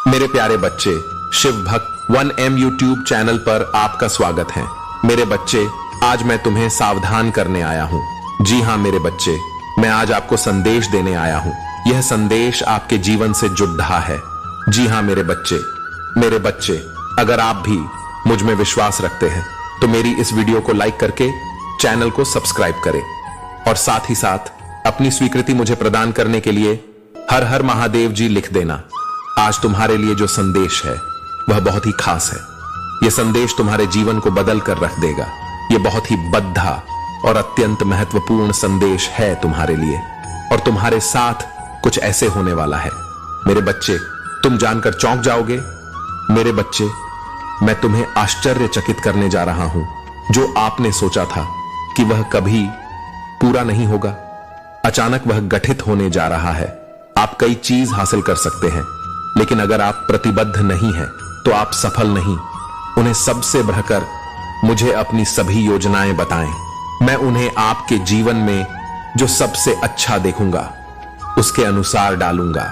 मेरे प्यारे बच्चे, शिव भक्त 1M यूट्यूब चैनल पर आपका स्वागत है। मेरे बच्चे, आज मैं तुम्हें सावधान करने आया हूँ। जी हाँ मेरे बच्चे, मैं आज आपको संदेश देने आया हूँ। यह संदेश आपके जीवन से जुड़ रहा है। जी हाँ मेरे बच्चे, अगर आप भी मुझ में विश्वास रखते हैं तो मेरी इस वीडियो को लाइक करके चैनल को सब्सक्राइब करें और साथ ही साथ अपनी स्वीकृति मुझे प्रदान करने के लिए हर हर महादेव जी लिख देना। आज तुम्हारे लिए जो संदेश है वह बहुत ही खास है। यह संदेश तुम्हारे जीवन को बदल कर रख देगा। यह बहुत ही बद्धा और अत्यंत महत्वपूर्ण संदेश है तुम्हारे लिए और तुम्हारे साथ कुछ ऐसे होने वाला है। मेरे बच्चे, तुम जानकर चौंक जाओगे। मेरे बच्चे, मैं तुम्हें आश्चर्यचकित करने जा रहा हूं। जो आपने सोचा था कि वह कभी पूरा नहीं होगा, अचानक वह गठित होने जा रहा है। आप कई चीज हासिल कर सकते हैं, लेकिन अगर आप प्रतिबद्ध नहीं हैं तो आप सफल नहीं। उन्हें सबसे बढ़कर मुझे अपनी सभी योजनाएं बताएं। मैं उन्हें आपके जीवन में जो सबसे अच्छा देखूंगा उसके अनुसार डालूंगा।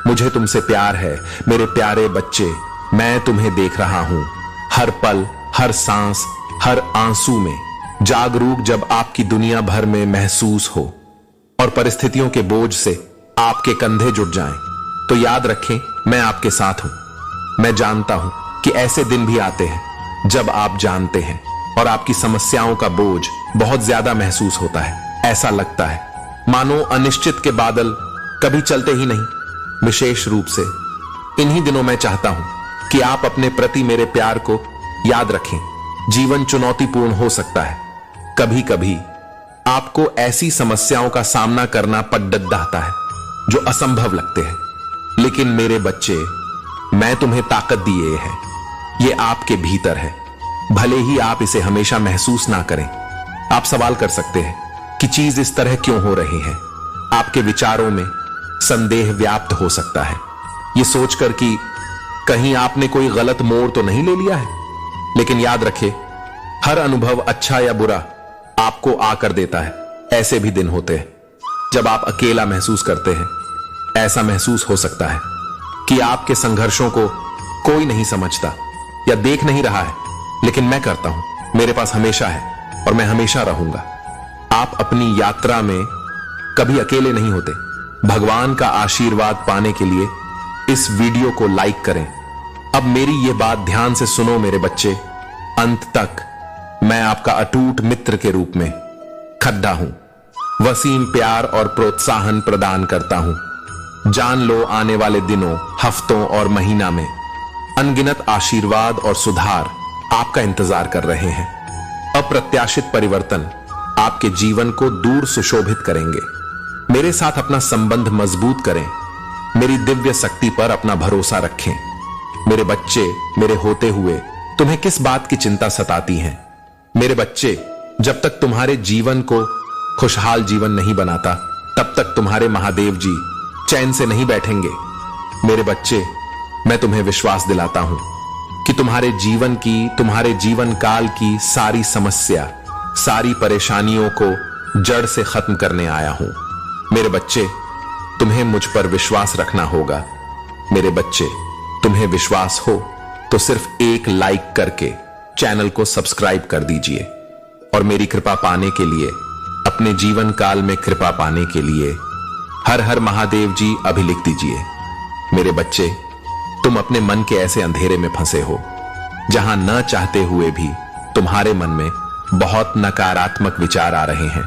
मुझे तुमसे प्यार है मेरे प्यारे बच्चे। मैं तुम्हें देख रहा हूं, हर पल, हर सांस, हर आंसू में जागरूक। जब आपकी दुनिया भर में महसूस हो और परिस्थितियों के बोझ से आपके कंधे जुट जाएं, तो याद रखें, मैं आपके साथ हूं। मैं जानता हूं कि ऐसे दिन भी आते हैं जब आप जानते हैं और आपकी समस्याओं का बोझ बहुत ज्यादा महसूस होता है। ऐसा लगता है मानो अनिश्चित के बादल कभी चलते ही नहीं। विशेष रूप से इन्हीं दिनों मैं चाहता हूं कि आप अपने प्रति मेरे प्यार को याद रखें। जीवन चुनौतीपूर्ण हो सकता है। कभी कभी आपको ऐसी समस्याओं का सामना करना पड़ता है जो असंभव लगते हैं, लेकिन मेरे बच्चे, मैं तुम्हें ताकत दिए है। ये आपके भीतर है, भले ही आप इसे हमेशा महसूस ना करें। आप सवाल कर सकते हैं कि चीज इस तरह क्यों हो रही है। आपके विचारों में संदेह व्याप्त हो सकता है, ये सोचकर कि कहीं आपने कोई गलत मोड़ तो नहीं ले लिया है। लेकिन याद रखें, हर अनुभव अच्छा या बुरा आपको आकर देता है। ऐसे भी दिन होते हैं जब आप अकेला महसूस करते हैं। ऐसा महसूस हो सकता है कि आपके संघर्षों को कोई नहीं समझता या देख नहीं रहा है, लेकिन मैं करता हूं। मेरे पास हमेशा है और मैं हमेशा रहूंगा। आप अपनी यात्रा में कभी अकेले नहीं होते। भगवान का आशीर्वाद पाने के लिए इस वीडियो को लाइक करें। अब मेरी यह बात ध्यान से सुनो मेरे बच्चे, अंत तक मैं आपका अटूट मित्र के रूप में खड़ा हूं। वसीम प्यार और प्रोत्साहन प्रदान करता हूं। जान लो, आने वाले दिनों, हफ्तों और महीना में अनगिनत आशीर्वाद और सुधार आपका इंतजार कर रहे हैं। अप्रत्याशित परिवर्तन आपके जीवन को दूर सुशोभित करेंगे। मेरे साथ अपना संबंध मजबूत करें। मेरी दिव्य शक्ति पर अपना भरोसा रखें। मेरे बच्चे, मेरे होते हुए तुम्हें किस बात की चिंता सताती है? मेरे बच्चे, जब तक तुम्हारे जीवन को खुशहाल जीवन नहीं बनाता, तब तक तुम्हारे महादेव जी चैन से नहीं बैठेंगे। मेरे बच्चे, मैं तुम्हें विश्वास दिलाता हूं कि तुम्हारे जीवन काल की सारी समस्या, सारी परेशानियों को जड़ से खत्म करने आया हूं। मेरे बच्चे, तुम्हें मुझ पर विश्वास रखना होगा। मेरे बच्चे, तुम्हें विश्वास हो तो सिर्फ एक लाइक करके चैनल को सब्सक्राइब कर दीजिए और मेरी कृपा पाने के लिए, अपने जीवन काल में कृपा पाने के लिए हर हर महादेव जी अभी लिख दीजिए। मेरे बच्चे, तुम अपने मन के ऐसे अंधेरे में फंसे हो जहां न चाहते हुए भी तुम्हारे मन में बहुत नकारात्मक विचार आ रहे हैं।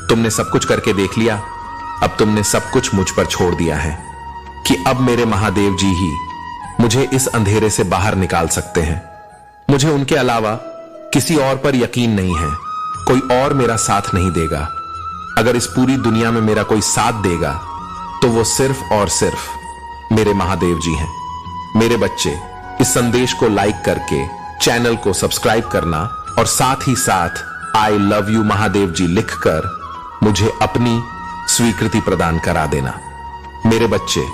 तुमने सब कुछ करके देख लिया, अब तुमने सब कुछ मुझ पर छोड़ दिया है कि अब मेरे महादेव जी ही मुझे इस अंधेरे से बाहर निकाल सकते हैं। मुझे उनके अलावा किसी और पर यकीन नहीं है। कोई और मेरा साथ नहीं देगा। अगर इस पूरी दुनिया में मेरा कोई साथ देगा तो वो सिर्फ और सिर्फ मेरे महादेव जी हैं। मेरे बच्चे, इस संदेश को लाइक करके चैनल को सब्सक्राइब करना और साथ ही साथ आई लव यू महादेव जी लिखकर मुझे अपनी स्वीकृति प्रदान करा देना। मेरे बच्चे,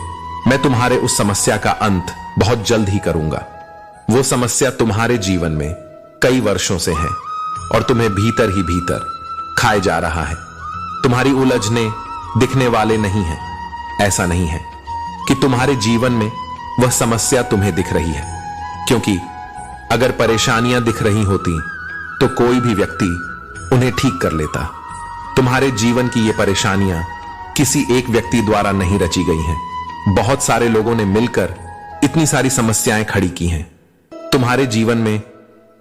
मैं तुम्हारे उस समस्या का अंत बहुत जल्द ही करूंगा। वो समस्या तुम्हारे जीवन में कई वर्षों से है और तुम्हें भीतर ही भीतर खाए जा रहा है। तुम्हारी उलझने दिखने वाले नहीं हैं। ऐसा नहीं है कि तुम्हारे जीवन में वह समस्या तुम्हें दिख रही है, क्योंकि अगर परेशानियां दिख रही होती तो कोई भी व्यक्ति उन्हें ठीक कर लेता। तुम्हारे जीवन की ये परेशानियां किसी एक व्यक्ति द्वारा नहीं रची गई हैं। बहुत सारे लोगों ने मिलकर इतनी सारी समस्याएं खड़ी की हैं। तुम्हारे जीवन में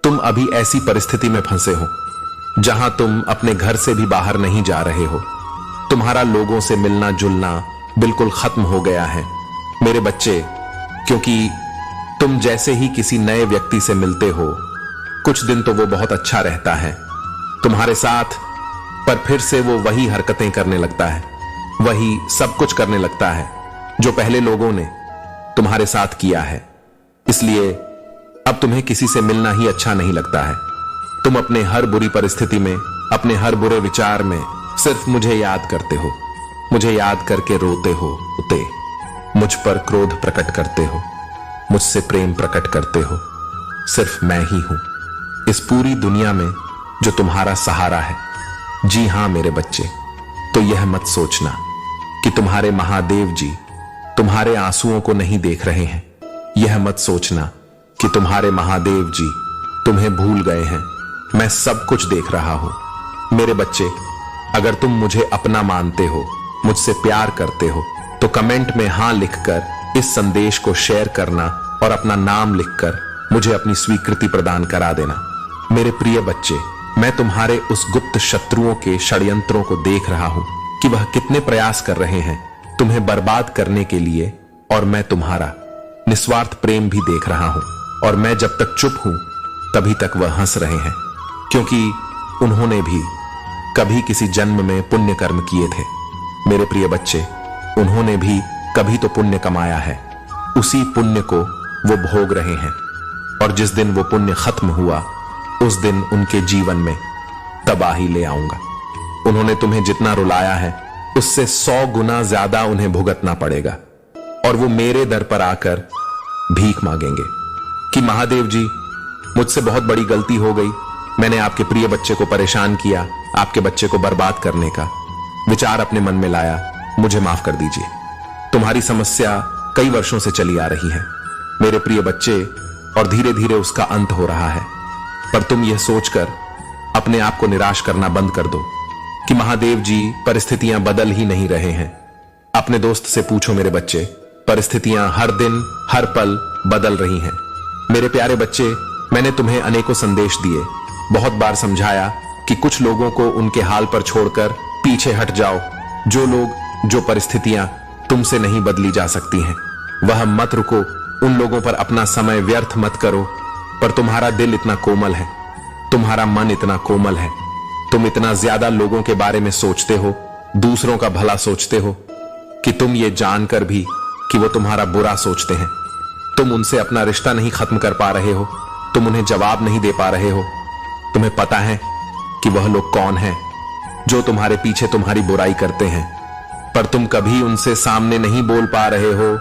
तुम अभी ऐसी परिस्थिति में फंसे हो जहां तुम अपने घर से भी बाहर नहीं जा रहे हो। तुम्हारा लोगों से मिलना जुलना बिल्कुल खत्म हो गया है मेरे बच्चे, क्योंकि तुम जैसे ही किसी नए व्यक्ति से मिलते हो कुछ दिन तो वो बहुत अच्छा रहता है तुम्हारे साथ, पर फिर से वो वही हरकतें करने लगता है, वही सब कुछ करने लगता है जो पहले लोगों ने तुम्हारे साथ किया है। इसलिए अब तुम्हें किसी से मिलना ही अच्छा नहीं लगता है। तुम अपने हर बुरी परिस्थिति में, अपने हर बुरे विचार में सिर्फ मुझे याद करते हो, मुझे याद करके रोते हो, मुझ पर क्रोध प्रकट करते हो, मुझसे प्रेम प्रकट करते हो। सिर्फ मैं ही हूं इस पूरी दुनिया में जो तुम्हारा सहारा है। जी हां मेरे बच्चे, तो यह मत सोचना कि तुम्हारे महादेव जी तुम्हारे आंसुओं को नहीं देख रहे हैं। यह मत सोचना कि तुम्हारे महादेव जी तुम्हें भूल गए हैं। मैं सब कुछ देख रहा हूं मेरे बच्चे। अगर तुम मुझे अपना मानते हो, मुझसे प्यार करते हो, तो कमेंट में हां लिखकर इस संदेश को शेयर करना और अपना नाम लिखकर मुझे अपनी स्वीकृति प्रदान करा देना। मेरे प्रिय बच्चे, मैं तुम्हारे उस गुप्त शत्रुओं के षड्यंत्रों को देख रहा हूं कि वह कितने प्रयास कर रहे हैं तुम्हें बर्बाद करने के लिए, और मैं तुम्हारा निस्वार्थ प्रेम भी देख रहा हूं। और मैं जब तक चुप हूं तभी तक वह हंस रहे हैं, क्योंकि उन्होंने भी कभी किसी जन्म में पुण्य कर्म किए थे मेरे प्रिय बच्चे। उन्होंने भी कभी तो पुण्य कमाया है, उसी पुण्य को वो भोग रहे हैं। और जिस दिन वो पुण्य खत्म हुआ उस दिन उनके जीवन में तबाही ले आऊंगा। उन्होंने तुम्हें जितना रुलाया है उससे 100 गुना ज्यादा उन्हें भुगतना पड़ेगा, और वो मेरे दर पर आकर भीख मांगेंगे कि महादेव जी मुझसे बहुत बड़ी गलती हो गई, मैंने आपके प्रिय बच्चे को परेशान किया, आपके बच्चे को बर्बाद करने का विचार अपने मन में लाया, मुझे माफ कर दीजिए। तुम्हारी समस्या कई वर्षों से चली आ रही है मेरे प्रिय बच्चे, और धीरे धीरे उसका अंत हो रहा है। पर तुम यह सोचकर अपने आप को निराश करना बंद कर दो कि महादेव जी परिस्थितियां बदल ही नहीं रहे हैं। अपने दोस्त से पूछो मेरे बच्चे, परिस्थितियां हर दिन हर पल बदल रही हैं। मेरे प्यारे बच्चे, मैंने तुम्हें अनेकों संदेश दिए, बहुत बार समझाया कि कुछ लोगों को उनके हाल पर छोड़कर पीछे हट जाओ। जो लोग, जो परिस्थितियां तुमसे नहीं बदली जा सकती हैं, वह मत रुको, उन लोगों पर अपना समय व्यर्थ मत करो। पर तुम्हारा दिल इतना कोमल है, तुम्हारा मन इतना कोमल है, तुम इतना ज्यादा लोगों के बारे में सोचते हो, दूसरों का भला सोचते हो, कि तुम ये जानकर भी कि वो तुम्हारा बुरा सोचते हैं, तुम उनसे अपना रिश्ता नहीं खत्म कर पा रहे हो, तुम उन्हें जवाब नहीं दे पा रहे हो। तुम्हें पता है कि वह लोग कौन हैं जो तुम्हारे पीछे तुम्हारी बुराई करते हैं, पर तुम कभी उनसे सामने नहीं बोल पा रहे हो,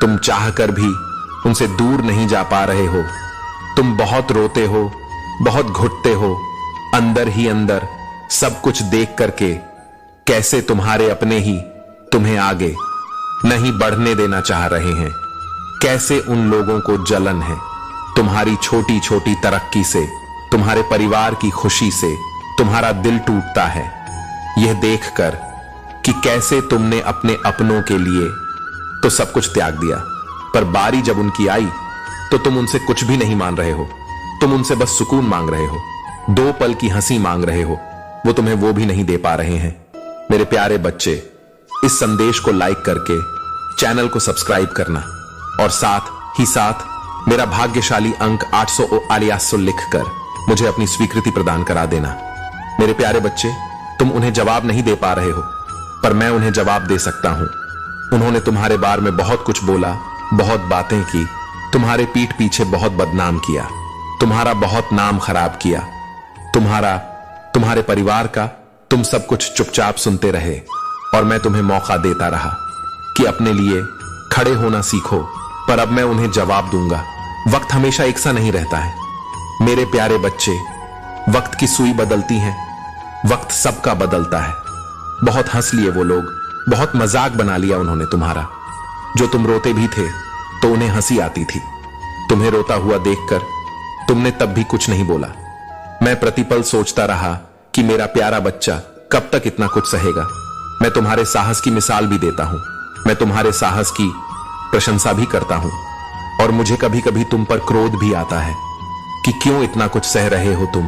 तुम चाहकर भी उनसे दूर नहीं जा पा रहे हो। तुम बहुत रोते हो, बहुत घुटते हो, अंदर ही अंदर सब कुछ देख करके कैसे तुम्हारे अपने ही तुम्हें आगे नहीं बढ़ने देना चाह रहे हैं, कैसे उन लोगों को जलन है तुम्हारी छोटी छोटी तरक्की से, तुम्हारे परिवार की खुशी से तुम्हारा दिल टूटता है यह देखकर कि कैसे तुमने अपने अपनों के लिए तो सब कुछ त्याग दिया, पर बारी जब उनकी आई तो तुम उनसे कुछ भी नहीं मान रहे हो, तुम उनसे बस सुकून मांग रहे हो, 2 पल की हंसी मांग रहे हो, वो तुम्हें वो भी नहीं दे पा रहे हैं। मेरे प्यारे बच्चे, इस संदेश को लाइक करके चैनल को सब्सक्राइब करना, और साथ ही साथ मेरा भाग्यशाली अंक 800 लिखकर मुझे अपनी स्वीकृति प्रदान करा देना। मेरे प्यारे बच्चे, तुम उन्हें जवाब नहीं दे पा रहे हो, पर मैं उन्हें जवाब दे सकता हूं। उन्होंने तुम्हारे बारे में बहुत कुछ बोला, बहुत बातें की, तुम्हारे पीठ पीछे बहुत बदनाम किया, तुम्हारा बहुत नाम खराब किया, तुम्हारे परिवार का तुम सब कुछ चुपचाप सुनते रहे, और मैं तुम्हें मौका देता रहा कि अपने लिए खड़े होना सीखो। पर अब मैं उन्हें जवाब दूंगा। वक्त हमेशा एक सा नहीं रहता है मेरे प्यारे बच्चे, वक्त की सुई बदलती है, वक्त सबका बदलता है। बहुत हंस लिए वो लोग, बहुत मजाक बना लिया उन्होंने तुम्हारा, जो तुम रोते भी थे तो उन्हें हंसी आती थी। तुम्हें रोता हुआ देखकर तुमने तब भी कुछ नहीं बोला। मैं प्रतिपल सोचता रहा कि मेरा प्यारा बच्चा कब तक इतना कुछ सहेगा। मैं तुम्हारे साहस की मिसाल भी देता हूं, मैं तुम्हारे साहस की प्रशंसा भी करता हूं, और मुझे कभी कभी तुम पर क्रोध भी आता है कि क्यों इतना कुछ सह रहे हो तुम,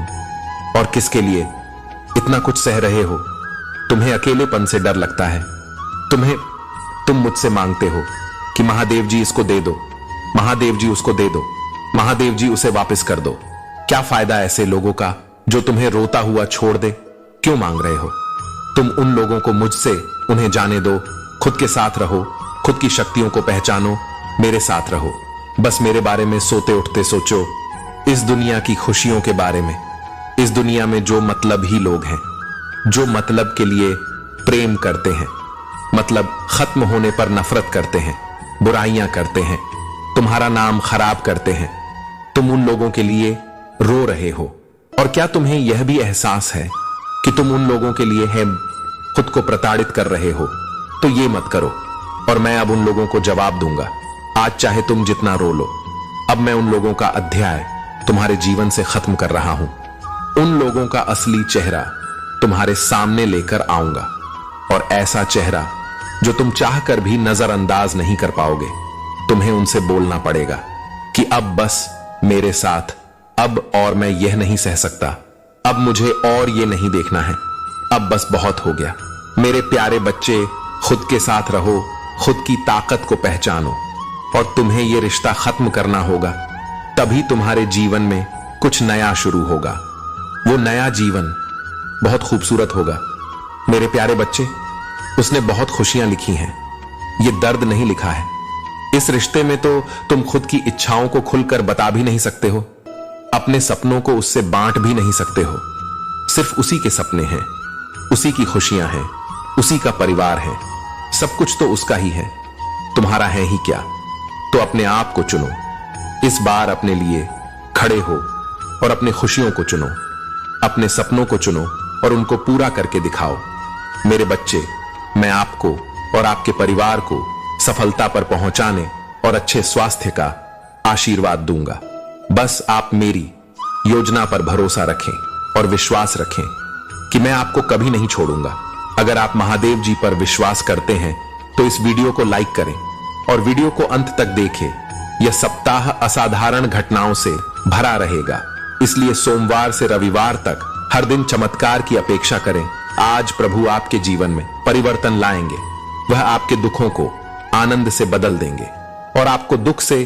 और किसके लिए इतना कुछ सह रहे हो। तुम्हें अकेलेपन से डर लगता है। तुम मुझसे मांगते हो कि महादेव जी इसको दे दो, महादेव जी उसको दे दो, महादेव जी उसे वापस कर दो। क्या फायदा ऐसे लोगों का जो तुम्हें रोता हुआ छोड़ दे? क्यों मांग रहे हो? तुम उन लोगों को मुझसे उन्हें जाने दो, खुद के साथ रहो, खुद की शक्तियों को पहचानो, मेरे साथ रहो। बस मेरे बारे में सोते उठते सोचो, इस दुनिया की खुशियों के बारे में। इस दुनिया में जो मतलब ही लोग हैं, जो मतलब के लिए प्रेम करते हैं, मतलब खत्म होने पर नफरत करते हैं, बुराइयां करते हैं, तुम्हारा नाम खराब करते हैं। तुम उन लोगों के लिए रो रहे हो, और क्या तुम्हें यह भी एहसास है कि तुम उन लोगों के लिए है खुद को प्रताड़ित कर रहे हो? तो ये मत करो, और मैं अब उन लोगों को जवाब दूंगा। आज चाहे तुम जितना रो लो, अब मैं उन लोगों का अध्याय तुम्हारे जीवन से खत्म कर रहा हूं। उन लोगों का असली चेहरा तुम्हारे सामने लेकर आऊंगा, और ऐसा चेहरा जो तुम चाहकर भी नजरअंदाज नहीं कर पाओगे। तुम्हें उनसे बोलना पड़ेगा कि अब बस मेरे साथ, अब और मैं यह नहीं सह सकता, अब मुझे और ये नहीं देखना है, अब बस बहुत हो गया। मेरे प्यारे बच्चे, खुद के साथ रहो, खुद की ताकत को पहचानो, और तुम्हें यह रिश्ता खत्म करना होगा। तभी तुम्हारे जीवन में कुछ नया शुरू होगा। वो नया जीवन बहुत खूबसूरत होगा। मेरे प्यारे बच्चे, उसने बहुत खुशियां लिखी हैं, ये दर्द नहीं लिखा है। इस रिश्ते में तो तुम खुद की इच्छाओं को खुलकर बता भी नहीं सकते हो, अपने सपनों को उससे बांट भी नहीं सकते हो। सिर्फ उसी के सपने हैं, उसी की खुशियां हैं, उसी का परिवार है, सब कुछ तो उसका ही है, तुम्हारा है ही क्या। तो अपने आप को चुनो, इस बार अपने लिए खड़े हो, और अपने खुशियों को चुनो, अपने सपनों को चुनो, और उनको पूरा करके दिखाओ। मेरे बच्चे, मैं आपको और आपके परिवार को सफलता पर पहुंचाने और अच्छे स्वास्थ्य का आशीर्वाद दूंगा। बस आप मेरी योजना पर भरोसा रखें और विश्वास रखें कि मैं आपको कभी नहीं छोड़ूंगा। अगर आप महादेव जी पर विश्वास करते हैं तो इस वीडियो को लाइक करें और वीडियो को अंत तक देखें। यह सप्ताह असाधारण घटनाओं से भरा रहेगा, इसलिए सोमवार से रविवार तक हर दिन चमत्कार की अपेक्षा करें। आज प्रभु आपके जीवन में परिवर्तन लाएंगे। वह आपके दुखों को आनंद से बदल देंगे और आपको दुख से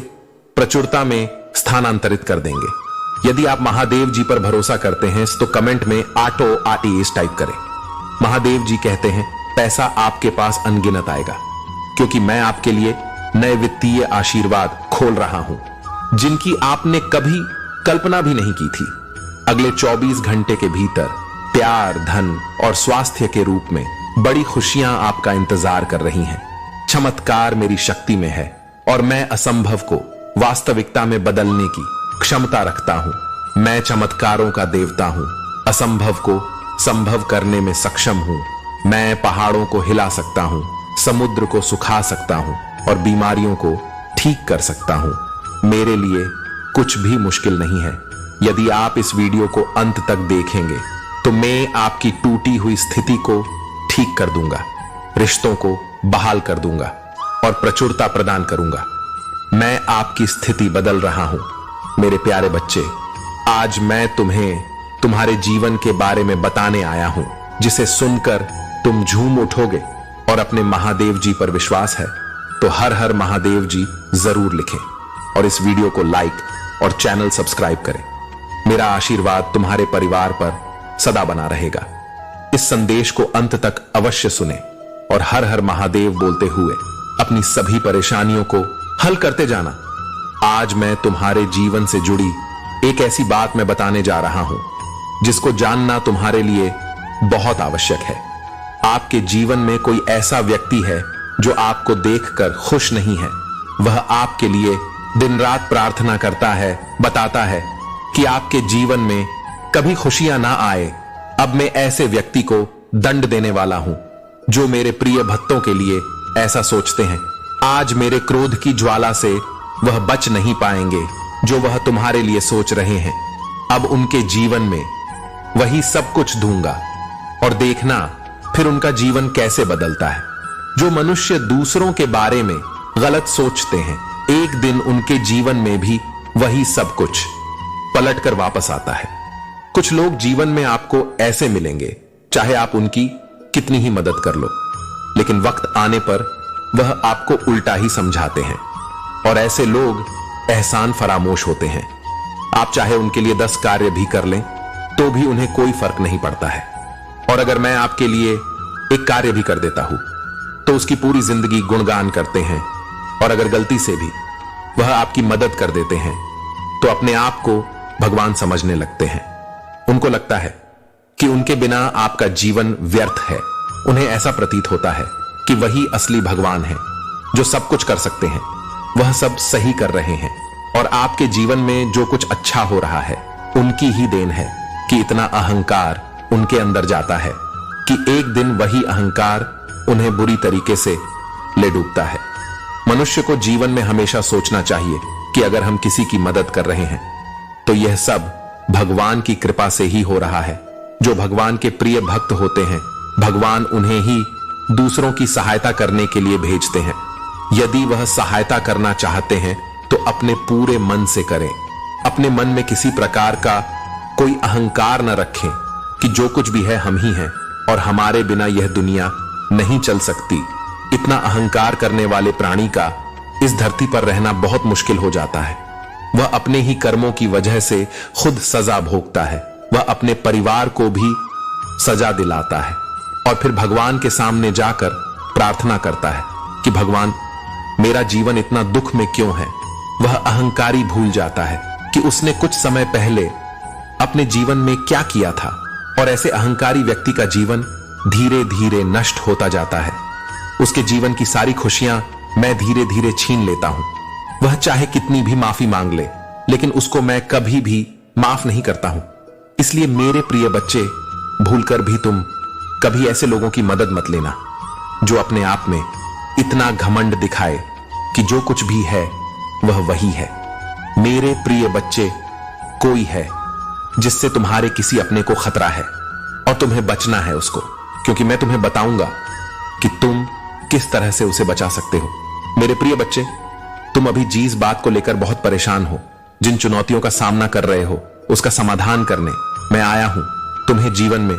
प्रचुरता में स्थानांतरित कर देंगे। यदि आप महादेव जी पर भरोसा करते हैं तो कमेंट में आटो आटीएस टाइप करें। महादेव जी कहते हैं पैसा आपके पास अनगिनत आएगा, क्योंकि मैं आपके लिए नए वित्तीय आशीर्वाद खोल रहा हूं जिनकी आपने कभी कल्पना भी नहीं की थी। अगले 24 घंटे के भीतर प्यार, धन और स्वास्थ्य के रूप में बड़ी खुशियां आपका इंतजार कर रही हैं। चमत्कार मेरी शक्ति में है और मैं असंभव को वास्तविकता में बदलने की क्षमता रखता हूं। मैं चमत्कारों का देवता हूं, असंभव को संभव करने में सक्षम हूं। मैं पहाड़ों को हिला सकता हूं, समुद्र को सुखा सकता हूं और बीमारियों को ठीक कर सकता हूं। मेरे लिए कुछ भी मुश्किल नहीं है। यदि आप इस वीडियो को अंत तक देखेंगे तो मैं आपकी टूटी हुई स्थिति को ठीक कर दूंगा, रिश्तों को बहाल कर दूंगा और प्रचुरता प्रदान करूंगा। मैं आपकी स्थिति बदल रहा हूं। मेरे प्यारे बच्चे, आज मैं तुम्हें तुम्हारे जीवन के बारे में बताने आया हूं, जिसे सुनकर तुम झूम उठोगे। और अपने महादेव जी पर विश्वास है तो हर हर महादेव जी जरूर लिखें और इस वीडियो को लाइक और चैनल सब्सक्राइब करें। मेरा आशीर्वाद तुम्हारे परिवार पर सदा बना रहेगा। इस संदेश को अंत तक अवश्य सुने और हर हर महादेव बोलते हुए अपनी सभी परेशानियों को हल करते जाना। आज मैं तुम्हारे जीवन से जुड़ी एक ऐसी बात मैं बताने जा रहा हूं जिसको जानना तुम्हारे लिए बहुत आवश्यक है। आपके जीवन में कोई ऐसा व्यक्ति है जो आपको देखकर खुश नहीं है। वह आपके लिए दिन रात प्रार्थना करता है, बताता है कि आपके जीवन में कभी खुशियां ना आए। अब मैं ऐसे व्यक्ति को दंड देने वाला हूं जो मेरे प्रिय भक्तों के लिए ऐसा सोचते हैं। आज मेरे क्रोध की ज्वाला से वह बच नहीं पाएंगे जो वह तुम्हारे लिए सोच रहे हैं। अब उनके जीवन में वही सब कुछ दूंगा और देखना फिर उनका जीवन कैसे बदलता है। जो मनुष्य दूसरों के बारे में गलत सोचते हैं, एक दिन उनके जीवन में भी वही सब कुछ पलट कर वापस आता है। कुछ लोग जीवन में आपको ऐसे मिलेंगे, चाहे आप उनकी कितनी ही मदद कर लो, लेकिन वक्त आने पर वह आपको उल्टा ही समझाते हैं। और ऐसे लोग एहसान फरामोश होते हैं। आप चाहे उनके लिए 10 कार्य भी कर लें तो भी उन्हें कोई फर्क नहीं पड़ता है। और अगर मैं आपके लिए एक कार्य भी कर देता हूं तो उसकी पूरी जिंदगी गुणगान करते हैं। और अगर गलती से भी वह आपकी मदद कर देते हैं तो अपने आप को भगवान समझने लगते हैं। उनको लगता है कि उनके बिना आपका जीवन व्यर्थ है। उन्हें ऐसा प्रतीत होता है कि वही असली भगवान है जो सब कुछ कर सकते हैं, वह सब सही कर रहे हैं। और आपके जीवन में जो कुछ अच्छा हो रहा है उनकी ही देन है कि इतना अहंकार उनके अंदर जाता है कि एक दिन वही अहंकार उन्हें बुरी तरीके से ले डूबता है। मनुष्य को जीवन में हमेशा सोचना चाहिए कि अगर हम किसी की मदद कर रहे हैं तो यह सब भगवान की कृपा से ही हो रहा है। जो भगवान के प्रिय भक्त होते हैं, भगवान उन्हें ही दूसरों की सहायता करने के लिए भेजते हैं। यदि वह सहायता करना चाहते हैं तो अपने पूरे मन से करें। अपने मन में किसी प्रकार का कोई अहंकार न रखें कि जो कुछ भी है हम ही हैं और हमारे बिना यह दुनिया नहीं चल सकती। इतना अहंकार करने वाले प्राणी का इस धरती पर रहना बहुत मुश्किल हो जाता है। वह अपने ही कर्मों की वजह से खुद सजा भोगता है। वह अपने परिवार को भी सजा दिलाता है और फिर भगवान के सामने जाकर प्रार्थना करता है कि भगवान, मेरा जीवन इतना दुख में क्यों है। वह अहंकारी भूल जाता है कि उसने कुछ समय पहले अपने जीवन में क्या किया था। और ऐसे अहंकारी व्यक्ति का जीवन धीरे धीरे नष्ट होता जाता है। उसके जीवन की सारी खुशियां मैं धीरे धीरे छीन लेता हूं। वह चाहे कितनी भी माफी मांग ले, लेकिन उसको मैं कभी भी माफ नहीं करता हूं। इसलिए मेरे प्रिय बच्चे, भूलकर भी तुम कभी ऐसे लोगों की मदद मत लेना जो अपने आप में इतना घमंड दिखाए कि जो कुछ भी है वह वही है। मेरे प्रिय बच्चे, कोई है जिससे तुम्हारे किसी अपने को खतरा है और तुम्हें बचना है उसको, क्योंकि मैं तुम्हें बताऊंगा कि तुम किस तरह से उसे बचा सकते हो। मेरे प्रिय बच्चे, तुम अभी जिस बात को लेकर बहुत परेशान हो, जिन चुनौतियों का सामना कर रहे हो, उसका समाधान करने मैं आया हूं। तुम्हें जीवन में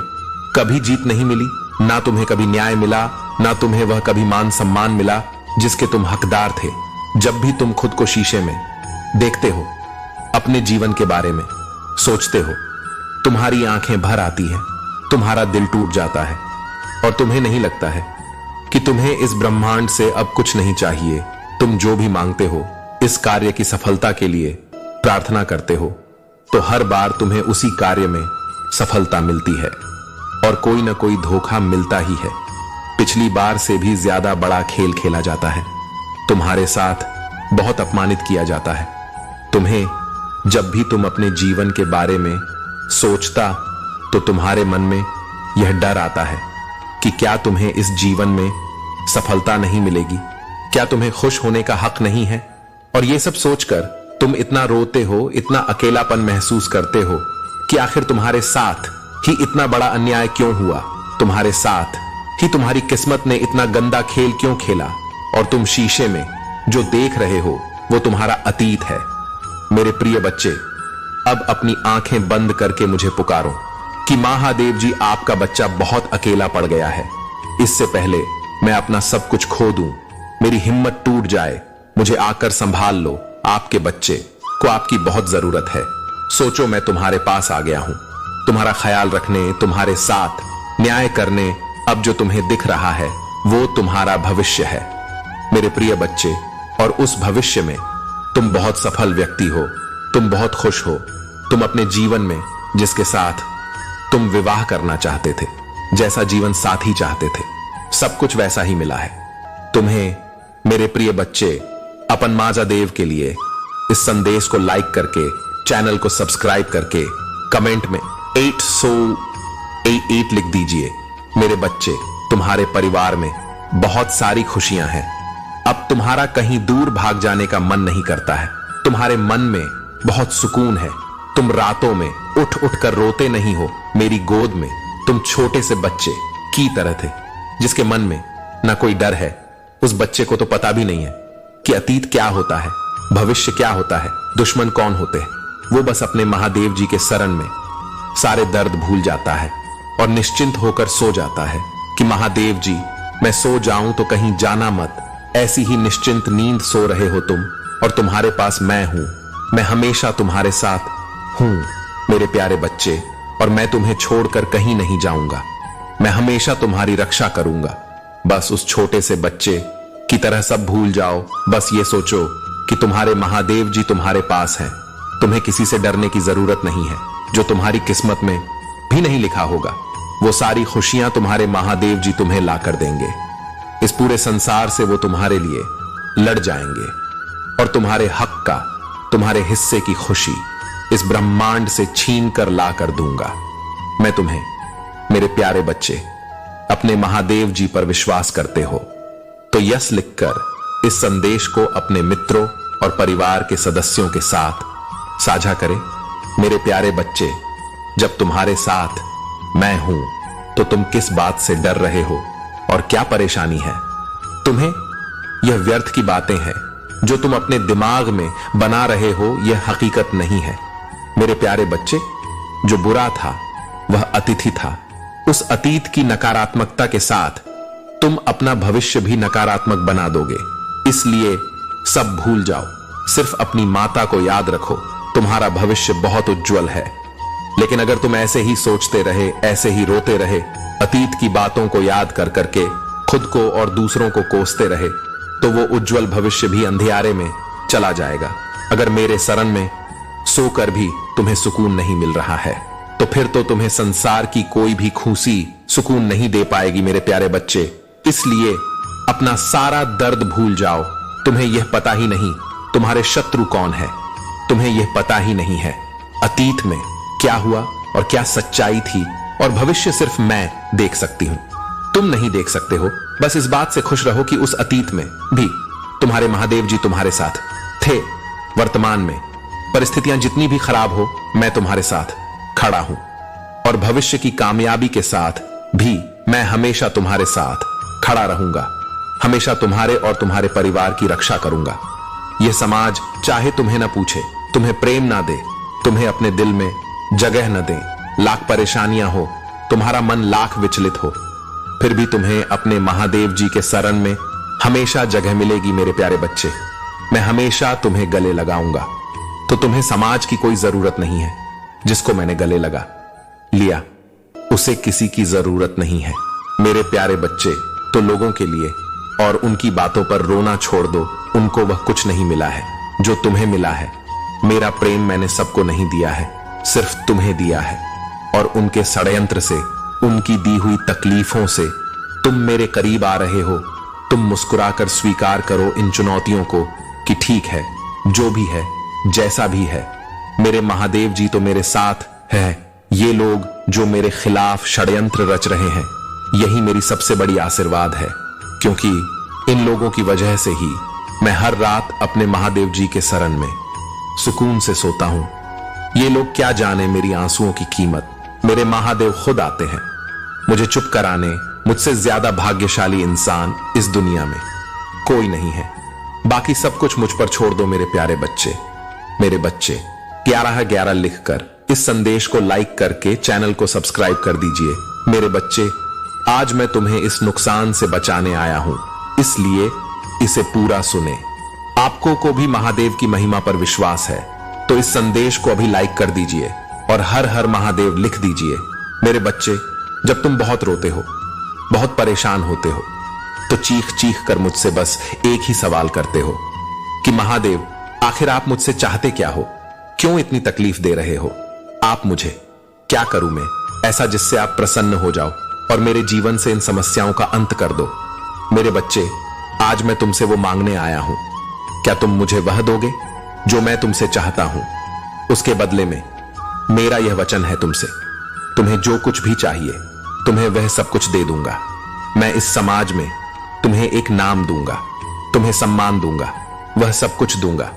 कभी जीत नहीं मिली, ना तुम्हें कभी न्याय मिला, ना तुम्हें वह कभी मान सम्मान मिला जिसके तुम हकदार थे। जब भी तुम खुद को शीशे में देखते हो, अपने जीवन के बारे में सोचते हो, तुम्हारी आंखें भर आती हैं, तुम्हारा दिल टूट जाता है और तुम्हें नहीं लगता है कि तुम्हें इस ब्रह्मांड से अब कुछ नहीं चाहिए। तुम जो भी मांगते हो, इस कार्य की सफलता के लिए प्रार्थना करते हो, तो हर बार तुम्हें उसी कार्य में सफलता मिलती है और कोई ना कोई धोखा मिलता ही है। पिछली बार से भी ज्यादा बड़ा खेल खेला जाता है। तुम्हारे साथ बहुत अपमानित किया जाता है। तुम्हें जब भी तुम अपने जीवन के बारे में सोचता तो तुम्हारे मन में यह डर आता है कि क्या तुम्हें इस जीवन में सफलता नहीं मिलेगी, क्या तुम्हें खुश होने का हक नहीं है। और ये सब सोचकर तुम इतना रोते हो, इतना अकेलापन महसूस करते हो कि आखिर तुम्हारे साथ ही इतना बड़ा अन्याय क्यों हुआ, तुम्हारे साथ ही तुम्हारी किस्मत ने इतना गंदा खेल क्यों खेला और तुम शीशे में जो देख रहे हो वो तुम्हारा अतीत है। मेरे प्रिय बच्चे, अब अपनी आंखें बंद करके मुझे पुकारो कि महादेव जी, आपका बच्चा बहुत अकेला पड़ गया है। इससे पहले मैं अपना सब कुछ खो दूं, मेरी हिम्मत टूट जाए, मुझे आकर संभाल लो। आपके बच्चे को आपकी बहुत जरूरत है। सोचो, मैं तुम्हारे पास आ गया हूं, तुम्हारा ख्याल रखने, तुम्हारे साथ न्याय करने। अब जो तुम्हें दिख रहा है वो तुम्हारा भविष्य है मेरे प्रिय बच्चे, और उस भविष्य में तुम बहुत सफल व्यक्ति हो, तुम बहुत खुश हो। तुम अपने जीवन में जिसके साथ तुम विवाह करना चाहते थे, जैसा जीवन साथी चाहते थे, सब कुछ वैसा ही मिला है तुम्हें। मेरे प्रिय बच्चे, अपन माजा देव के लिए इस संदेश को लाइक करके, चैनल को सब्सक्राइब करके कमेंट में 888 लिख दीजिए। मेरे बच्चे, तुम्हारे परिवार में बहुत सारी खुशियां हैं। अब तुम्हारा कहीं दूर भाग जाने का मन नहीं करता है। तुम्हारे मन में बहुत सुकून है। तुम रातों में उठ उठ कर रोते नहीं हो। मेरी गोद में तुम छोटे से बच्चे की तरह थे, जिसके मन में ना कोई डर है। उस बच्चे को तो पता भी नहीं है कि अतीत क्या होता है, भविष्य क्या होता है, दुश्मन कौन होते हैं। वो बस अपने महादेव जी के शरण में सारे दर्द भूल जाता है और निश्चिंत होकर सो जाता है कि महादेव जी, मैं सो जाऊं तो कहीं जाना मत। ऐसी ही निश्चिंत नींद सो रहे हो तुम, और तुम्हारे पास मैं हूं। मैं हमेशा तुम्हारे साथ हूं मेरे प्यारे बच्चे, और मैं तुम्हें छोड़कर कहीं नहीं जाऊंगा। मैं हमेशा तुम्हारी रक्षा करूंगा। बस उस छोटे से बच्चे की तरह सब भूल जाओ। बस ये सोचो कि तुम्हारे महादेव जी तुम्हारे पास हैं। तुम्हें किसी से डरने की जरूरत नहीं है। जो तुम्हारी किस्मत में भी नहीं लिखा होगा, वो सारी खुशियां तुम्हारे महादेव जी तुम्हें लाकर देंगे। इस पूरे संसार से वो तुम्हारे लिए लड़ जाएंगे, और तुम्हारे हक का, तुम्हारे हिस्से की खुशी इस ब्रह्मांड से छीन कर ला कर दूंगा। मैं तुम्हें, मेरे प्यारे बच्चे, अपने महादेव जी पर विश्वास करते हो तो यस लिखकर इस संदेश को अपने मित्रों और परिवार के सदस्यों के साथ साझा करें। मेरे प्यारे बच्चे, जब तुम्हारे साथ मैं हूं तो तुम किस बात से डर रहे हो और क्या परेशानी है? तुम्हें यह व्यर्थ की बातें हैं जो तुम अपने दिमाग में बना रहे हो, यह हकीकत नहीं है। मेरे प्यारे बच्चे, जो बुरा था वह अतिथि था। उस अतीत की नकारात्मकता के साथ तुम अपना भविष्य भी नकारात्मक बना दोगे। इसलिए सब भूल जाओ, सिर्फ अपनी माता को याद रखो। तुम्हारा भविष्य बहुत उज्जवल है। लेकिन अगर तुम ऐसे ही सोचते रहे, ऐसे ही रोते रहे, अतीत की बातों को याद कर करके खुद को और दूसरों को कोसते रहे, तो वो उज्जवल भविष्य भी अंधियारे में चला जाएगा। अगर मेरे शरण में सोकर भी तुम्हें सुकून नहीं मिल रहा है, तो फिर तो तुम्हें संसार की कोई भी खुशी सुकून नहीं दे पाएगी मेरे प्यारे बच्चे। इसलिए अपना सारा दर्द भूल जाओ। तुम्हें यह पता ही नहीं तुम्हारे शत्रु कौन है। तुम्हें यह पता ही नहीं है अतीत में क्या हुआ और क्या सच्चाई थी, और भविष्य सिर्फ मैं देख सकती हूं, तुम नहीं देख सकते हो। बस इस बात से खुश रहो कि उस अतीत में भी तुम्हारे महादेव जी तुम्हारे साथ थे। वर्तमान में परिस्थितियां जितनी भी खराब हो, मैं तुम्हारे साथ खड़ा हूं, और भविष्य की कामयाबी के साथ भी मैं हमेशा तुम्हारे साथ खड़ा रहूंगा। हमेशा तुम्हारे और तुम्हारे परिवार की रक्षा करूंगा। यह समाज चाहे तुम्हें न पूछे, तुम्हें प्रेम ना दे, तुम्हें अपने दिल में जगह न दे, लाख परेशानियां हो, तुम्हारा मन लाख विचलित हो, फिर भी तुम्हें अपने महादेव जी के शरण में हमेशा जगह मिलेगी मेरे प्यारे बच्चे। मैं हमेशा तुम्हें गले लगाऊंगा। तो तुम्हें समाज की कोई जरूरत नहीं है। जिसको मैंने गले लगा लिया, उसे किसी की जरूरत नहीं है मेरे प्यारे बच्चे। तो लोगों के लिए और उनकी बातों पर रोना छोड़ दो। उनको वह कुछ नहीं मिला है जो तुम्हें मिला है। मेरा प्रेम मैंने सबको नहीं दिया है, सिर्फ तुम्हें दिया है। और उनके षड्यंत्र से, उनकी दी हुई तकलीफों से तुम मेरे करीब आ रहे हो। तुम मुस्कुराकर स्वीकार करो इन चुनौतियों को कि ठीक है, जो भी है, जैसा भी है, मेरे महादेव जी तो मेरे साथ है। ये लोग जो मेरे खिलाफ षड्यंत्र रच रहे हैं, यही मेरी सबसे बड़ी आशीर्वाद है, क्योंकि इन लोगों की वजह से ही मैं हर रात अपने महादेव जी के शरण में सुकून से सोता हूं। ये लोग क्या जाने मेरी आंसुओं की कीमत। मेरे महादेव खुद आते हैं मुझे चुप कराने। मुझसे ज्यादा भाग्यशाली इंसान इस दुनिया में कोई नहीं है। बाकी सब कुछ मुझ पर छोड़ दो मेरे प्यारे बच्चे। मेरे बच्चे, 1111 लिखकर इस संदेश को लाइक करके चैनल को सब्सक्राइब कर दीजिए। मेरे बच्चे, आज मैं तुम्हें इस नुकसान से बचाने आया हूं, इसलिए इसे पूरा सुने। आपको को भी महादेव की महिमा पर विश्वास है तो इस संदेश को अभी लाइक कर दीजिए और हर हर महादेव लिख दीजिए। मेरे बच्चे, जब तुम बहुत रोते हो, बहुत परेशान होते हो, तो चीख चीख कर मुझसे बस एक ही सवाल करते हो कि महादेव, आखिर आप मुझसे चाहते क्या हो? क्यों इतनी तकलीफ दे रहे हो? आप मुझे क्या करूं मैं ऐसा जिससे आप प्रसन्न हो जाओ और मेरे जीवन से इन समस्याओं का अंत कर दो? मेरे बच्चे, आज मैं तुमसे वो मांगने आया हूं। क्या तुम मुझे वह दोगे जो मैं तुमसे चाहता हूं? उसके बदले में मेरा यह वचन है तुमसे, तुम्हें जो कुछ भी चाहिए, तुम्हें वह सब कुछ दे दूंगा। मैं इस समाज में तुम्हें एक नाम दूंगा। तुम्हें सम्मान दूंगा, वह सब कुछ दूंगा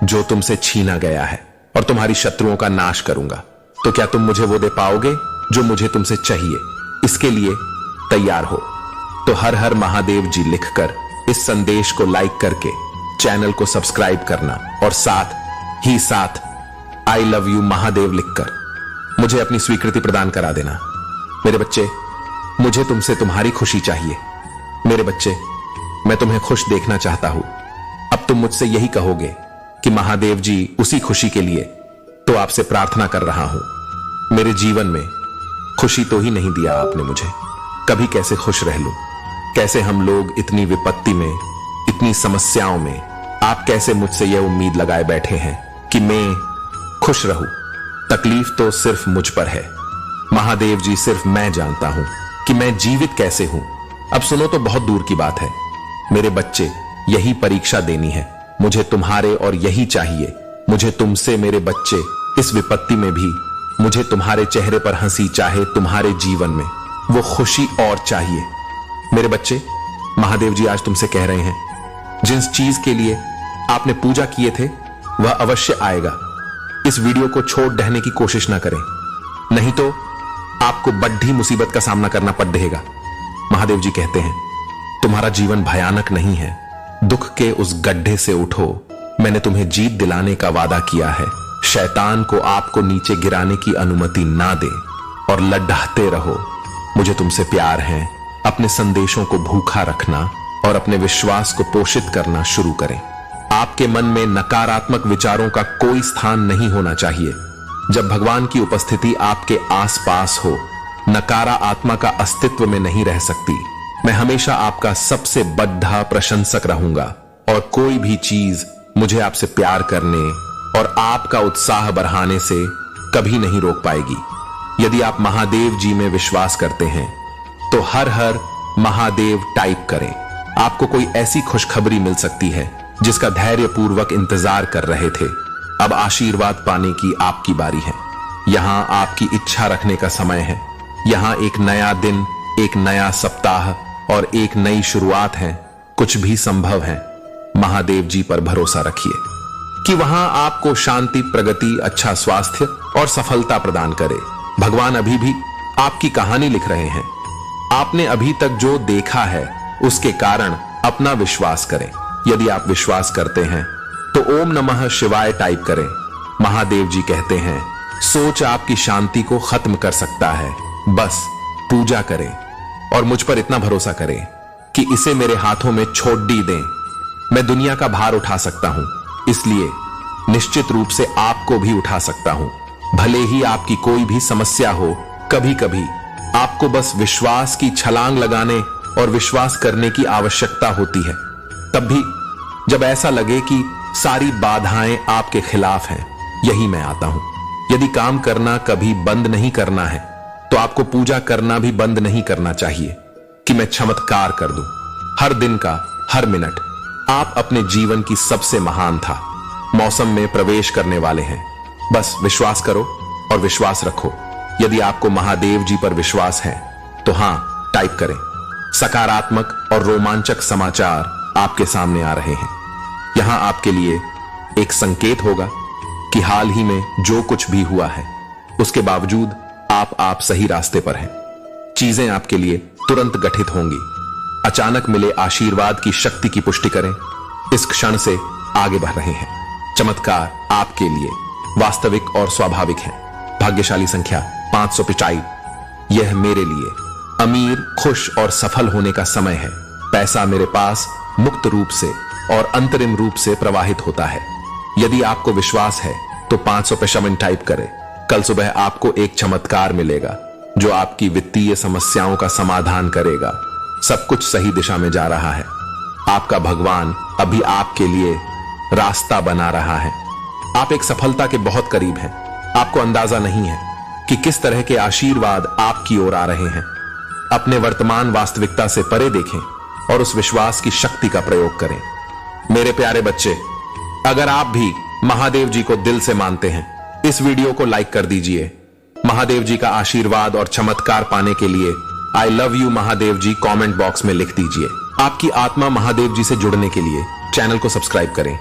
जो तुमसे छीना गया है, और तुम्हारी शत्रुओं का नाश करूंगा। तो क्या तुम मुझे वो दे पाओगे जो मुझे तुमसे चाहिए? इसके लिए तैयार हो तो हर हर महादेव जी लिखकर इस संदेश को लाइक करके चैनल को सब्सक्राइब करना, और साथ ही साथ आई लव यू महादेव लिखकर मुझे अपनी स्वीकृति प्रदान करा देना। मेरे बच्चे, मुझे तुमसे तुम्हारी खुशी चाहिए। मेरे बच्चे, मैं तुम्हें खुश देखना चाहता हूं। अब तुम मुझसे यही कहोगे कि महादेव जी, उसी खुशी के लिए तो आपसे प्रार्थना कर रहा हूं। मेरे जीवन में खुशी तो ही नहीं दिया आपने मुझे, कभी कैसे खुश रह लूं? कैसे हम लोग इतनी विपत्ति में, इतनी समस्याओं में, आप कैसे मुझसे यह उम्मीद लगाए बैठे हैं कि मैं खुश रहूं? तकलीफ तो सिर्फ मुझ पर है महादेव जी, सिर्फ मैं जानता हूं कि मैं जीवित कैसे हूं। अब सुनो तो बहुत दूर की बात है मेरे बच्चे, यही परीक्षा देनी है मुझे तुम्हारे, और यही चाहिए मुझे तुमसे मेरे बच्चे। इस विपत्ति में भी मुझे तुम्हारे चेहरे पर हंसी, चाहे तुम्हारे जीवन में वो खुशी और चाहिए। मेरे बच्चे, महादेव जी आज तुमसे कह रहे हैं, जिस चीज के लिए आपने पूजा किए थे वह अवश्य आएगा। इस वीडियो को छोड़ रहने की कोशिश ना करें, नहीं तो आपको बड़ी मुसीबत का सामना करना पड़ रहेगा। महादेव जी कहते हैं, तुम्हारा जीवन भयानक नहीं है, दुख के उस गड्ढे से उठो, मैंने तुम्हें जीत दिलाने का वादा किया है। शैतान को आपको नीचे गिराने की अनुमति ना दे, और लड़ते रहो। मुझे तुमसे प्यार है। अपने संदेशों को भूखा रखना और अपने विश्वास को पोषित करना शुरू करें। आपके मन में नकारात्मक विचारों का कोई स्थान नहीं होना चाहिए। जब भगवान की उपस्थिति आपके आसपास हो, नकारा आत्मा का अस्तित्व में नहीं रह सकती। मैं हमेशा आपका सबसे बड़ा प्रशंसक रहूंगा, और कोई भी चीज मुझे आपसे प्यार करने और आपका उत्साह बढ़ाने से कभी नहीं रोक पाएगी। यदि आप महादेव जी में विश्वास करते हैं तो हर हर महादेव टाइप करें। आपको कोई ऐसी खुशखबरी मिल सकती है जिसका धैर्यपूर्वक इंतजार कर रहे थे। अब आशीर्वाद पाने की आपकी बारी है। यहां आपकी इच्छा रखने का समय है। यहां एक नया दिन, एक नया सप्ताह और एक नई शुरुआत है। कुछ भी संभव है। महादेव जी पर भरोसा रखिए कि वहां आपको शांति, प्रगति, अच्छा स्वास्थ्य और सफलता प्रदान करे। भगवान अभी भी आपकी कहानी लिख रहे हैं। आपने अभी तक जो देखा है उसके कारण अपना विश्वास करें। यदि आप विश्वास करते हैं तो ओम नमः शिवाय टाइप करें। महादेव जी कहते हैं, सोच आपकी शांति को खत्म कर सकता है। बस पूजा करें और मुझ पर इतना भरोसा करें कि इसे मेरे हाथों में छोड़ दी दें। मैं दुनिया का भार उठा सकता हूं, इसलिए निश्चित रूप से आपको भी उठा सकता हूं। भले ही आपकी कोई भी समस्या हो, कभी कभी आपको बस विश्वास की छलांग लगाने और विश्वास करने की आवश्यकता होती है। तब भी जब ऐसा लगे कि सारी बाधाएं आपके खिलाफ हैं, यही मैं आता हूं। यदि काम करना कभी बंद नहीं करना है तो आपको पूजा करना भी बंद नहीं करना चाहिए कि मैं चमत्कार कर दूं। हर दिन का हर मिनट आप अपने जीवन की सबसे महान था मौसम में प्रवेश करने वाले हैं। बस विश्वास करो और विश्वास रखो। यदि आपको महादेव जी पर विश्वास है तो हां टाइप करें। सकारात्मक और रोमांचक समाचार आपके सामने आ रहे हैं। यहां आपके लिए एक संकेत होगा कि हाल ही में जो कुछ भी हुआ है उसके बावजूद आप सही रास्ते पर हैं। चीजें आपके लिए तुरंत गठित होंगी। अचानक मिले आशीर्वाद की शक्ति की पुष्टि करें। इस क्षण से आगे बढ़ रहे हैं। चमत्कार आपके लिए वास्तविक और स्वाभाविक है। भाग्यशाली संख्या 555। यह मेरे लिए अमीर, खुश और सफल होने का समय है। पैसा मेरे पास मुक्त रूप से और अंतरिम रूप से प्रवाहित होता है। यदि आपको विश्वास है तो 555 टाइप करें। कल सुबह आपको एक चमत्कार मिलेगा जो आपकी वित्तीय समस्याओं का समाधान करेगा। सब कुछ सही दिशा में जा रहा है। आपका भगवान अभी आपके लिए रास्ता बना रहा है। आप एक सफलता के बहुत करीब हैं। आपको अंदाजा नहीं है कि किस तरह के आशीर्वाद आपकी ओर आ रहे हैं। अपने वर्तमान वास्तविकता से परे देखें और उस विश्वास की शक्ति का प्रयोग करें। मेरे प्यारे बच्चे, अगर आप भी महादेव जी को दिल से मानते हैं, इस वीडियो को लाइक कर दीजिए। महादेव जी का आशीर्वाद और चमत्कार पाने के लिए I love you Mahadev ji comment box में लिख दीजिए। आपकी आत्मा महादेव जी से जुड़ने के लिए चैनल को सब्सक्राइब करें।